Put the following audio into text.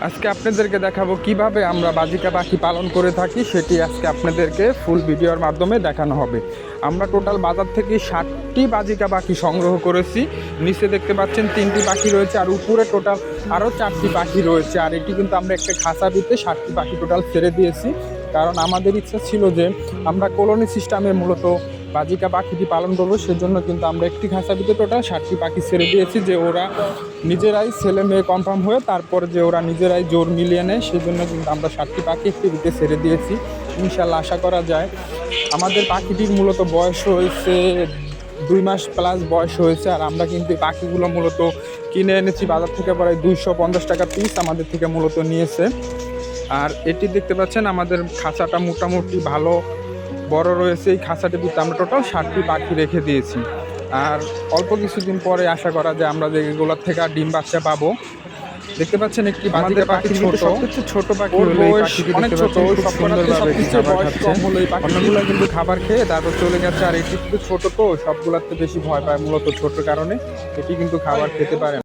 আজকে আপনাদেরকে দেখাবো কিভাবে আমরা বাজিকা পাখি পালন করে থাকি, সেটি আজকে আপনাদেরকে ফুল ভিডিওর মাধ্যমে দেখানো হবে। আমরা টোটাল বাজার থেকে 60টি বাজিকা পাখি সংগ্রহ করেছি। নিচে দেখতে পাচ্ছেন 3টি পাখি রয়েছে, আর উপরে টোটাল আরও 4টি পাখি রয়েছে। আর এটি কিন্তু আমরা একটা খাঁচা দিতে 60টি পাখি টোটাল ছেড়ে দিয়েছি, কারণ আমাদের ইচ্ছা ছিল যে আমরা কলোনি সিস্টেমে মূলত বাজিকা পাখিটি পালন করবো। সেজন্য কিন্তু আমরা একটি খাঁচা দিতে টোটাল 60টি পাখি ছেড়ে দিয়েছি, যে ওরা নিজেরাই ছেলে মেয়ে কনফার্ম হয়ে তারপর যে ওরা নিজেরাই জোর মিলিয়ে নেয়। সেজন্য কিন্তু আমরা 60টি পাখি একটি দিতে ছেড়ে দিয়েছি। ইনশাল্লাহ আশা করা যায় আমাদের পাখিটির মূলত বয়স হয়েছে 2 মাস প্লাস বয়স হয়েছে। আর আমরা কিন্তু এই পাখিগুলো মূলত কিনে এনেছি বাজার থেকে, প্রায় 250 টাকা পিস আমাদের থেকে মূলত নিয়েছে। আর এটি দেখতে পাচ্ছেন আমাদের খাঁচাটা মোটামুটি ভালো বড় রয়েছে। এই খাঁচাটির ভিতরে আমরা টোটাল 60টি পাখি রেখে দিয়েছি। আর অল্প কিছুদিন পরে আশা করা যায় আমরা যে এগুলোর থেকে ডিম বাচ্চা পাবো। দেখতে পাচ্ছেন একটি বাজিকা পাখি, সবচেয়ে ছোট পাখি, অনেক ছোট, অন্যগুলো কিন্তু খাবার খেয়ে তারপর চলে গেছে। আর এটি কিন্তু ছোট, তো সবগুলোর তো বেশি ভয় পায় মূলত ছোট কারণে, এটি কিন্তু খাবার খেতে পারে না।